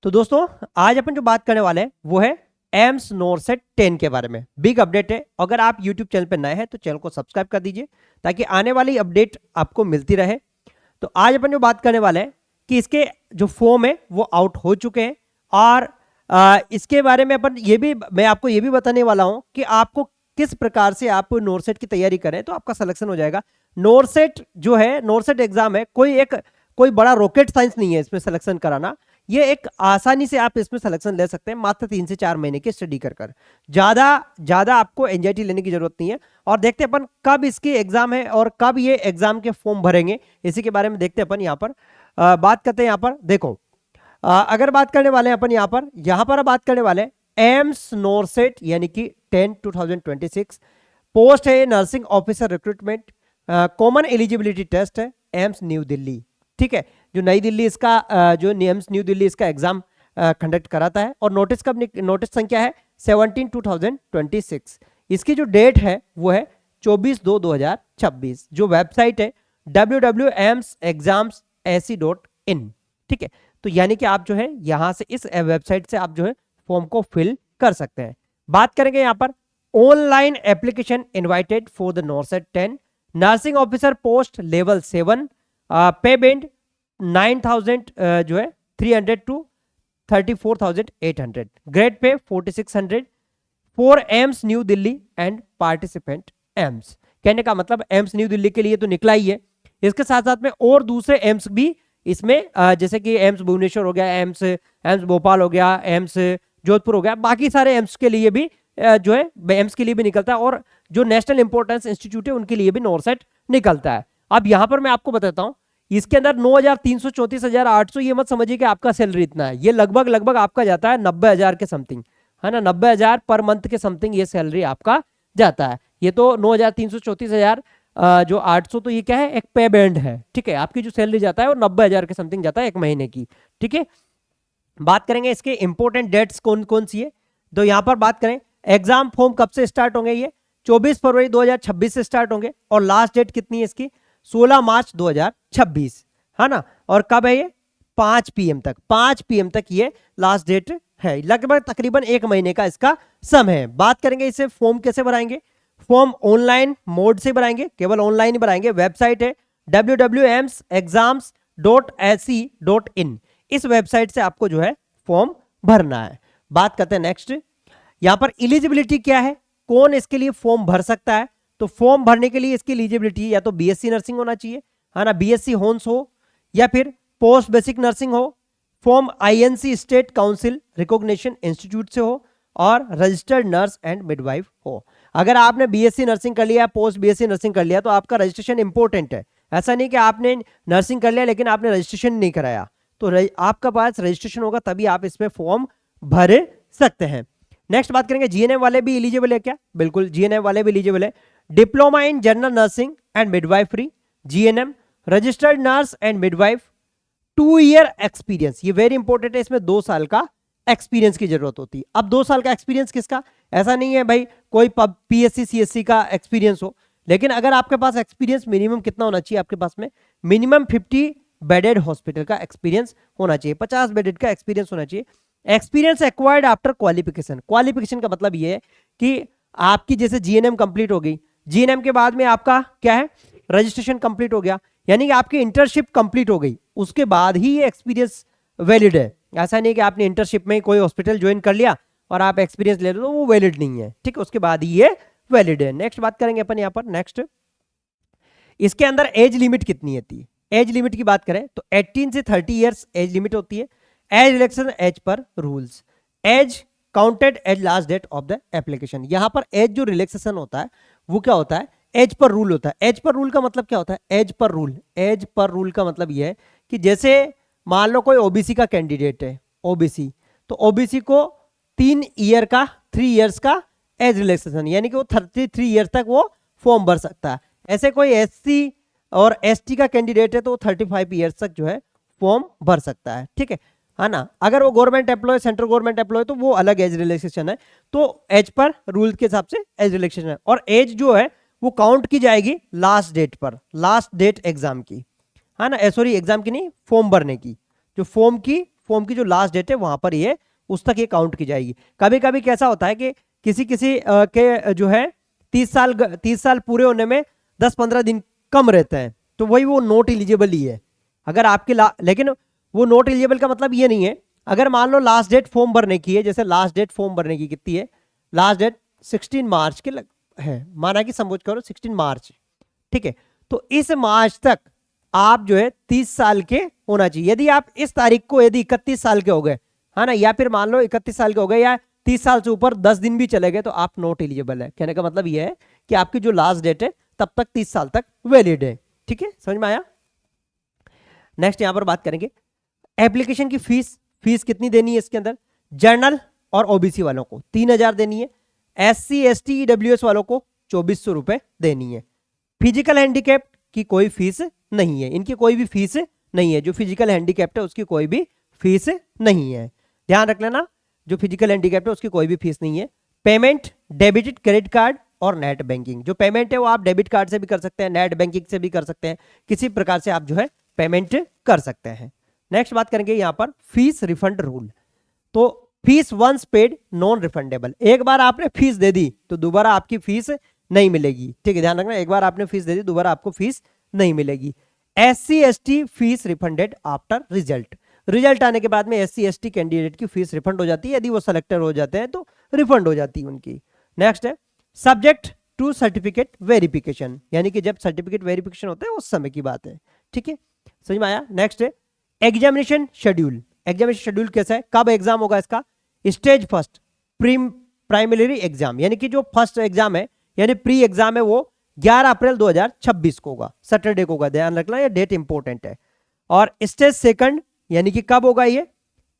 तो दोस्तों आज अपन जो बात करने वाले हैं वो है एम्स नॉरसेट 10 के बारे में। बिग अपडेट है। अगर आप यूट्यूब चैनल पर नए हैं तो चैनल को सब्सक्राइब कर दीजिए ताकि आने वाली अपडेट आपको मिलती रहे। तो आज अपन जो बात करने वाले हैं कि इसके जो फॉर्म है वो आउट हो चुके हैं और इसके बारे में अपन मैं आपको ये भी बताने वाला हूं कि आपको किस प्रकार से आप नॉरसेट की तैयारी करें तो आपका सिलेक्शन हो जाएगा। नॉरसेट जो है, नॉरसेट एग्जाम है, कोई बड़ा रॉकेट साइंस नहीं है इसमें सिलेक्शन कराना। ये एक आसानी से आप इसमें सिलेक्शन ले सकते हैं मात्र 3 से 4 महीने की स्टडी कर कर। ज्यादा आपको एंजाइटी लेने की जरूरत नहीं है। और देखते हैं अपन कब इसकी एग्जाम है और कब ये एग्जाम के फॉर्म भरेंगे, इसी के बारे में देखते हैं अपन। यहाँ पर बात करते हैं। यहाँ पर देखो, अगर बात करने वाले हैं अपन यहाँ पर बात करने वाले हैं एम्स नॉरसेट यानी कि 10 2026 पोस्ट है nursing officer recruitment. Common eligibility test है एम्स न्यू दिल्ली। ठीक है, जो नई दिल्ली इसका जो एम्स न्यू दिल्ली इसका एग्जाम कंडक्ट कराता है। और नोटिस संख्या है 17/2026। इसकी जो डेट है वो है 24/2/2026। जो वेबसाइट है www.amsexams.ac.in। ठीक है, तो यानी कि आप जो है यहां से इस वेबसाइट से आप जो है फॉर्म को फिल कर सकते हैं। बात करेंगे यहाँ पर online application invited for the NORCET 10 nursing officer post level 7। पे बेंड 9,000 जो है 300 to 34,800। Grade pay 4600 for AIIMS New Delhi and participant AIIMS. कहने का मतलब एम्स न्यू दिल्ली के लिए तो निकला ही है, इसके साथ साथ में और दूसरे एम्स भी इसमें जैसे कि एम्स भुवनेश्वर हो गया, एम्स भोपाल हो गया, एम्स जोधपुर हो गया, बाकी सारे एम्स के लिए भी जो है एम्स के लिए भी निकलता है। और जो नेशनल इंपॉर्टेंस इंस्टीट्यूट है उनके लिए भी नॉरसेट निकलता है। अब यहां पर मैं आपको बताता हूं, इसके अंदर 9,334,800, ये मत समझिए कि आपका सैलरी इतना है। ये लगभग आपका जाता है 90,000 के समथिंग, है ना। 90,000 पर मंथ के समथिंग ये सैलरी आपका जाता है। ये तो 9,334,000 जो 800, तो ये क्या है, एक पे बैंड है। ठीक है, आपकी जो सैलरी जाता है वो 90,000 के समथिंग जाता है एक महीने की। ठीक है, बात करेंगे इसके इंपॉर्टेंट डेट्स कौन कौन सी है। तो यहां पर बात करें एग्जाम फॉर्म कब से स्टार्ट होंगे, ये 24 फरवरी 2026 से स्टार्ट होंगे। और लास्ट डेट कितनी है इसकी, 16 मार्च 2026, है ना। और कब है ये, 5 PM तक, 5 PM तक ये लास्ट डेट है। लगभग तकरीबन एक महीने का इसका समय है। बात करेंगे इसे फॉर्म कैसे भराएंगे। फॉर्म ऑनलाइन मोड से भराएंगे, केवल ऑनलाइन ही भराएंगे। वेबसाइट है www.amsexams.ac.in। इस वेबसाइट से आपको जो है फॉर्म भरना है। बात करते हैं नेक्स्ट, यहां पर एलिजिबिलिटी क्या है, कौन इसके लिए फॉर्म भर सकता है। तो फॉर्म भरने के लिए इसकी एलिजिबिलिटी या तो बीएससी नर्सिंग होना चाहिए, है ना, बीएससी होन्स हो, या फिर पोस्ट बेसिक नर्सिंग हो, form INC state council recognition institute से हो, और रजिस्टर्ड नर्स एंड मिडवाइफ हो। अगर आपने बीएससी नर्सिंग कर लिया, पोस्ट बीएससी नर्सिंग कर लिया, तो आपका रजिस्ट्रेशन इंपॉर्टेंट है। ऐसा नहीं कि आपने नर्सिंग कर लिया लेकिन आपने रजिस्ट्रेशन नहीं कराया। तो आपका पास रजिस्ट्रेशन होगा तभी आप इसमें फॉर्म भर सकते हैं। नेक्स्ट बात करेंगे जीएनएम वाले भी एलिजिबल है क्या। बिल्कुल, जीएनएम वाले भी एलिजिबल है। Diploma in general nursing and midwifery, GNM, registered nurse and midwife, 2 year experience, ये वेरी इंपॉर्टेंट है। इसमें 2 साल का एक्सपीरियंस की जरूरत होती है। अब 2 साल का एक्सपीरियंस किसका, ऐसा नहीं है भाई कोई पीएससी सीएससी का एक्सपीरियंस हो, लेकिन अगर आपके पास एक्सपीरियंस मिनिमम कितना होना चाहिए, आपके पास में मिनिमम 50 बेडेड हॉस्पिटल का एक्सपीरियंस होना चाहिए, 50 बेडेड का एक्सपीरियंस होना चाहिए। Experience acquired after qualification, qualification का मतलब ये है कि आपकी जैसे जीएनएम कंप्लीट हो गई, जीएनएम के बाद में आपका क्या है, रजिस्ट्रेशन कंप्लीट हो गया, यानी कि आपकी इंटर्नशिप कंप्लीट हो गई, उसके बाद ही ये एक्सपीरियंस वैलिड है। ऐसा नहीं कि आपने इंटर्नशिप में कोई हॉस्पिटल ज्वाइन कर लिया और आप एक्सपीरियंस ले रहे हो तो वो वैलिड नहीं है। ठीक है, उसके बाद ही ये वैलिड है। नेक्स्ट बात करेंगे अपन यहाँ पर। नेक्स्ट, इसके अंदर एज लिमिट कितनी होती है। एज लिमिट की बात करें तो 18 से 30 ईयर्स एज लिमिट होती है। एज रिलैक्सेशन एज पर rules, age counted as last date of the application. यहां पर एज जो रिलैक्सेशन होता है वो क्या होता है, एज पर रूल होता है। एज पर रूल का मतलब क्या होता है, as per rule, as per rule का मतलब यह है कि जैसे मान लो कोई ओबीसी का कैंडिडेट है, ओबीसी, तो ओबीसी को 3 ईयर्स का एज रिलैक्सेशन, यानी कि वो 33 ईयर तक वो फॉर्म भर सकता है। ऐसे कोई एससी और एसटी का कैंडिडेट है तो 35 ईयर्स तक जो है फॉर्म भर सकता है। ठीक है ना। अगर वो government employ, central government employ, तो वो अलग एज रिलैक्सेशन है। तो एज पर रूल के हिसाब से एज रिलैक्सेशन है। और एज जो है वो काउंट की जाएगी लास्ट डेट पर, लास्ट डेट एग्जाम की, है ना, सॉरी एग्जाम की नहीं, फॉर्म भरने की, जो फॉर्म की फॉर्म की जो लास्ट डेट है वहां पर ये उस तक ये काउंट की जाएगी। कभी कभी कैसा होता है कि किसी किसी के जो है 30 साल पूरे होने में 10-15 दिन कम रहते हैं, तो वही वो नॉट एलिजिबल ही है। अगर आपके लेकिन वो नॉट एलिजिबल का मतलब ये नहीं है, अगर मान लो लास्ट डेट फॉर्म भरने की है, जैसे लास्ट डेट फॉर्म भरने की कितनी है, लास्ट डेट 16 मार्च के है, माना कि समझ करो 16 मार्च, ठीक है। तो इस मार्च तक आप जो है 30 साल के होना चाहिए। यदि आप इस तारीख को यदि 31 साल के हो गए, है ना, या फिर मान लो 31 साल के हो गए या 30 साल से ऊपर 10 दिन भी चले गए, तो आप नॉट एलिजिबल है। कहने का मतलब यह है कि आपकी जो लास्ट डेट है तब तक 30 साल तक वैलिड है। ठीक है, समझ में आया। नेक्स्ट यहां पर बात करेंगे एप्लीकेशन की फीस कितनी देनी है इसके अंदर। जनरल और ओबीसी वालों को 3000 देनी है, SC ST EWS वालों को 2400 रुपए देनी है। फिजिकल हैंडीकैप की कोई फीस नहीं है, इनकी कोई भी फीस नहीं है। जो फिजिकल हैंडीकैप्ट है उसकी कोई भी फीस नहीं है, ध्यान रख लेना। जो फिजिकल हैंडीकैप्ट है उसकी कोई भी फीस नहीं है। पेमेंट डेबिट क्रेडिट कार्ड और नेट बैंकिंग, जो पेमेंट है वो आप डेबिट कार्ड से भी कर सकते हैं, नेट बैंकिंग से भी कर सकते हैं, किसी प्रकार से आप जो है पेमेंट कर सकते हैं। नेक्स्ट बात करेंगे यहां पर फीस रिफंड रूल। तो fees once paid non refundable, एक बार आपने फीस दे दी तो दोबारा आपकी फीस नहीं मिलेगी। ठीक है, ध्यान रखना, एक बार आपने फीस दे दी दोबारा आपको फीस नहीं मिलेगी। SC ST fees refunded after result आने के बाद में SC ST कैंडिडेट की फीस रिफंड हो जाती है, यदि वो सेलेक्टेड हो जाते हैं तो रिफंड हो जाती है उनकी। नेक्स्ट है सब्जेक्ट टू सर्टिफिकेट वेरिफिकेशन, यानी कि जब सर्टिफिकेट वेरिफिकेशन होता है उस समय की बात है। ठीक है, समझ में आया। नेक्स्ट है एग्जामिनेशन शेड्यूल। एग्जामिनेशन शेड्यूल कैसा है, कब एग्जाम होगा इसका। स्टेज फर्स्ट प्राइमरी एग्जाम, यानी कि जो फर्स्ट एग्जाम है यानी प्री एग्जाम है वो 11 अप्रैल 2026 को होगा, सैटरडे को होगा, ध्यान रखना ये डेट इंपॉर्टेंट है। और स्टेज सेकंड यानी कि कब होगा ये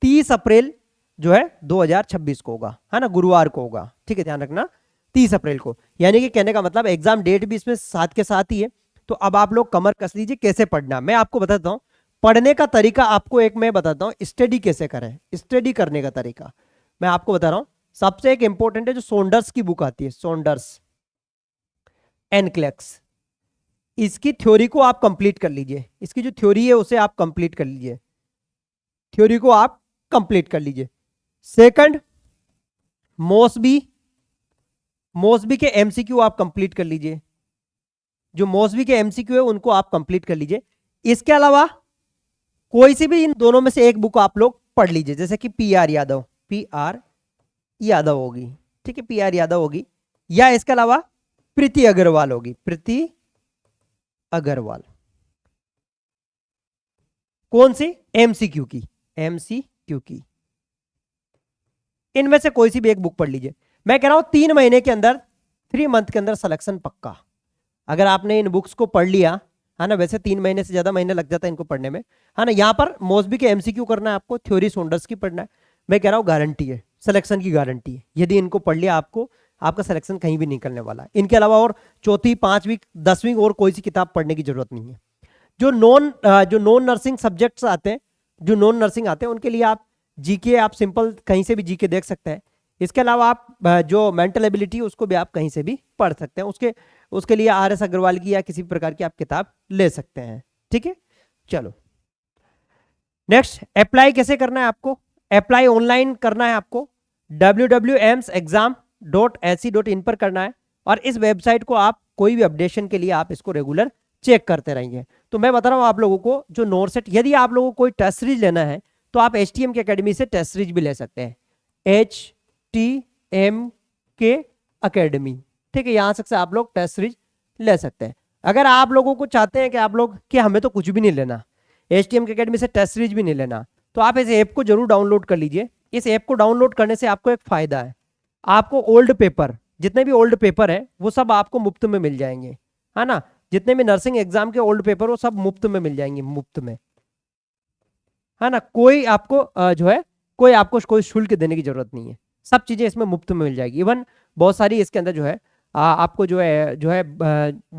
30 अप्रैल जो है 2026 को होगा, है ना, गुरुवार को होगा। ठीक है, ध्यान रखना 30 अप्रैल को, यानी कि कहने का मतलब एग्जाम डेट भी इसमें साथ के साथ ही है। तो अब आप लोग कमर कस लीजिए कैसे पढ़ना, मैं आपको बताता हूं पढ़ने का तरीका। आपको एक मैं बताता हूं स्टडी कैसे करें, स्टडी करने का तरीका मैं आपको बता रहा हूं। सबसे एक इंपॉर्टेंट है जो सोंडर्स की बुक आती है, सोंडर्स एनक्लेक्स, इसकी थ्योरी को आप कंप्लीट कर लीजिए। इसकी जो थ्योरी है उसे आप कंप्लीट कर लीजिए, थ्योरी को आप कंप्लीट कर लीजिए। सेकंड मॉसबी के एमसीक्यू आप कंप्लीट कर लीजिए, जो मॉसबी के एमसीक्यू है उनको आप कंप्लीट कर लीजिए। इसके अलावा कोई सी भी इन दोनों में से एक बुक आप लोग पढ़ लीजिए, जैसे कि PR यादव होगी, ठीक है, PR यादव होगी, या इसके अलावा प्रीति अग्रवाल होगी, प्रीति अग्रवाल। कौन सी, MCQ की। इनमें से कोई सी भी एक बुक पढ़ लीजिए। मैं कह रहा हूं 3 महीने के अंदर, 3 मंथ के अंदर सिलेक्शन पक्का। अगर आपने इन बुक्स को पढ़ लिया, है ना, वैसे 3 महीने से ज्यादा महीने लग जाता है इनको पढ़ने में, है ना। यहाँ पर मॉसबी के MCQ करना है आपको, थ्योरी सोंडर्स की पढ़ना है। मैं कह रहा हूँ गारंटी है, सिलेक्शन की गारंटी है। यदि इनको पढ़ लिया आपको, आपका सिलेक्शन कहीं भी निकलने वाला है। इनके अलावा और चौथी, 5वीं, 10वीं और कोई सी किताब पढ़ने की जरूरत नहीं है। जो नॉन नर्सिंग सब्जेक्ट्स आते हैं, जो नॉन नर्सिंग आते हैं, उनके लिए आप जीके आप सिंपल कहीं से भी जीके देख सकते हैं। इसके अलावा आप जो मेंटल एबिलिटी उसको भी आप कहीं से भी पढ़ सकते हैं। उसके लिए RS अग्रवाल की या किसी प्रकार की आप किताब ले सकते हैं। ठीक है, चलो नेक्स्ट अप्लाई कैसे करना है आपको। अप्लाई ऑनलाइन करना है आपको, www.amsexam.ac.in पर करना है। और इस वेबसाइट को आप कोई भी अपडेशन के लिए आप इसको रेगुलर चेक करते रहेंगे। तो मैं बता रहा हूं आप लोगों को, जो नोटसेट, यदि आप लोगों को कोई टेस्ट सीरीज लेना है तो आप HTM की अकेडमी से टेस्ट सीरीज भी ले सकते हैं, HTM के अकेडमी। ठीक है, यहां से आप लोग टेस्ट सीरीज ले सकते हैं। अगर आप लोगों को चाहते हैं कि आप लोग कि हमें तो कुछ भी नहीं लेना, HTM की अकेडमी से टेस्ट सीरीज भी नहीं लेना, तो आप इस ऐप को जरूर डाउनलोड कर लीजिए। इस ऐप को डाउनलोड करने से आपको एक फायदा है, आपको ओल्ड पेपर, जितने भी ओल्ड पेपर है वो सब आपको मुफ्त में मिल जाएंगे, है ना। जितने भी नर्सिंग एग्जाम के ओल्ड पेपर वो सब मुफ्त में मिल जाएंगे, मुफ्त में, है ना। कोई आपको जो है कोई शुल्क देने की जरूरत नहीं है, सब चीजें इसमें मुफ्त में मिल जाएगी। इवन बहुत सारी इसके अंदर जो है आपको जो है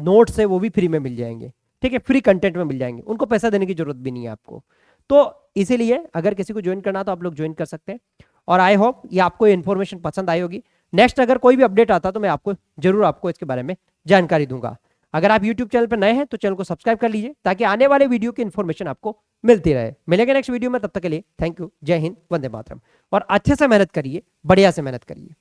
नोट्स है वो भी फ्री में मिल जाएंगे। ठीक है, फ्री कंटेंट में मिल जाएंगे, उनको पैसा देने की जरूरत भी नहीं है आपको। तो इसीलिए अगर किसी को ज्वाइन करना तो आप लोग ज्वाइन कर सकते हैं। और आई होप ये आपको इन्फॉर्मेशन पसंद आई होगी। नेक्स्ट अगर कोई भी अपडेट आता तो मैं आपको जरूर इसके बारे में जानकारी दूंगा। अगर आप यूट्यूब चैनल पर नए हैं तो चैनल को सब्सक्राइब कर लीजिए ताकि आने वाले वीडियो की इन्फॉर्मेशन आपको मिलती रहे। मिलेंगे नेक्स्ट वीडियो में, तब तक के लिए थैंक यू, जय हिंद, वंदे मातरम। और अच्छे से मेहनत करिए, बढ़िया से मेहनत करिए।